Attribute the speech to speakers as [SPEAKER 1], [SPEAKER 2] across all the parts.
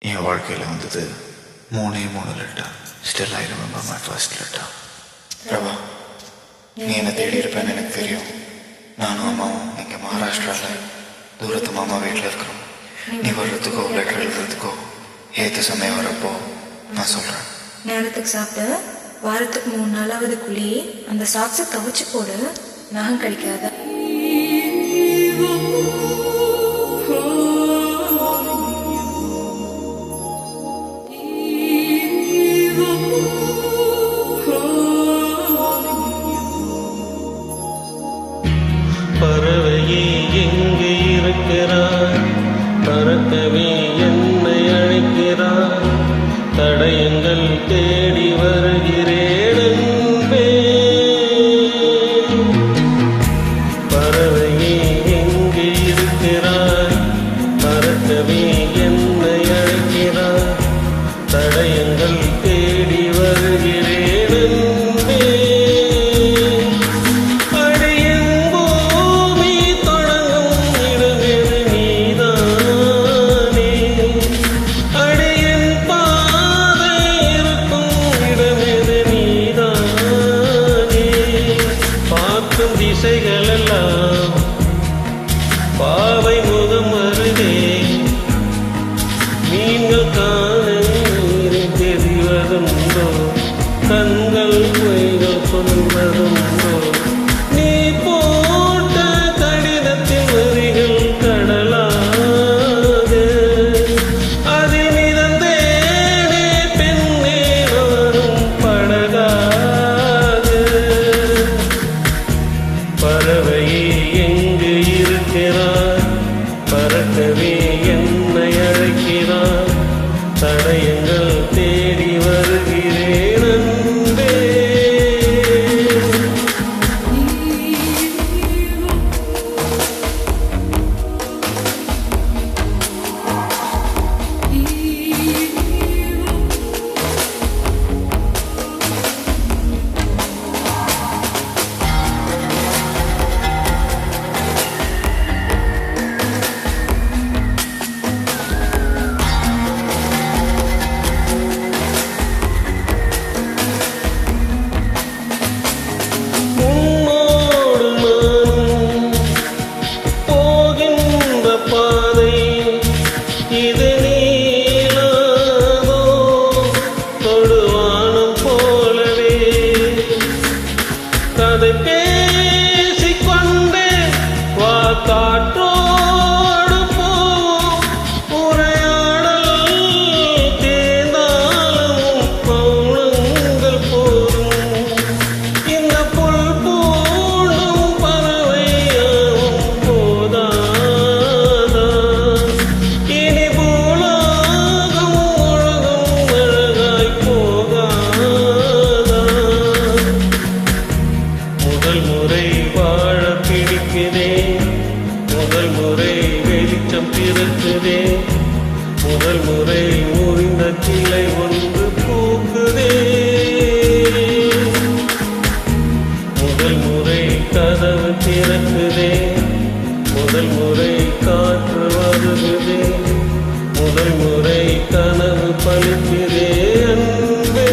[SPEAKER 1] என் வாழ்க்கையில் வந்தது 3 letter. Still I remember my first letter. Prabha, நீ என்னை தேடி இருப்பேன்னு எனக்கு தெரியும். நானும் அம்மாவும் இங்கே மகாராஷ்டிராவில் தூரத்து மாமா வீட்டில் இருக்கிறோம். நீ வர்றதுக்கோ லெட்டர் எழுதுறதுக்கோ ஏற்ற சமயம் வரப்போ நான் சொல்கிறேன்.
[SPEAKER 2] நேரத்துக்கு சாப்பிட்டு வாரத்துக்கு 3 நாளாவது குழி அந்த சாக்ஸை துவைச்சு போடு. நகம் கிடைக்காத.
[SPEAKER 3] பறவையே எங்கே இருக்கிறாய்? பறக்கவே என்னை அழைக்கிறாய். தடயங்கள் தேடி வருகிறேன் அன்பே. பறவையே எங்கே இருக்கிறாய்? பறக்கவே என்னை அழைக்கிறாய். தடயங்கள் தேடி வருகிறேன் அன்பே. திசைகளெல்லாம் பாவை முகம் அருகே நீங்கள் காண நீரில் தெரிவதுண்டோ? கண்கள் பொய்கள் சொல்வதுண்டோ? நீ போட்ட கடிதத்தின் வரிகள் கடலாக அதில் மிதந்தேனே பெண்ணே வரும் படகாக. பறவையே எங்கு இருக்கிறாய்? பறக்கவே என்னை அழைக்கிறாய். தடயங்கள் தேடி வருகிறேன் அன்பே. இது நீலாதோ தொடுவானம் போலவே கதை பேசிக்கொண்டே வா காற்றோடு போவோம். உரையாடல் தேர்ந்தாலும் மௌனங்கள் போதும். இந்த புல் பூண்டும் பறவையாவும் போதா? முதல் முறை வாழ பிடிக்குதே, முதல் முறை வெளிச்சம் பிறக்குதே, முதல் முறை முறிந்த கிளை ஒன்று பூக்குதே, முதல் முறை கதவு திறக்குதே, முதல் முறை காற்று வருகுதே, முதல் முறை கனவு பலிக்குதே அன்பே.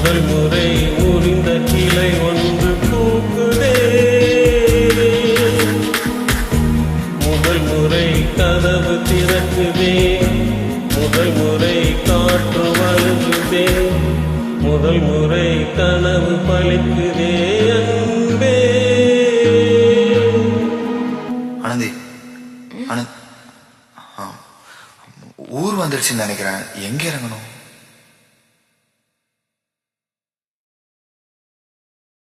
[SPEAKER 3] முதல் முறை முறிந்த கிளை ஒன்று பூக்குதே. முதல் முறை கதவு திறக்குதே. முதல் முறை காற்று வருகுதே. முதல் முறை கனவு பழிக்குதே அன்பே.
[SPEAKER 1] ஆனந்தி, ஆனந்த், ஊர் வந்துருச்சுன்னு நினைக்கிறேன். எங்க இறங்கணும்?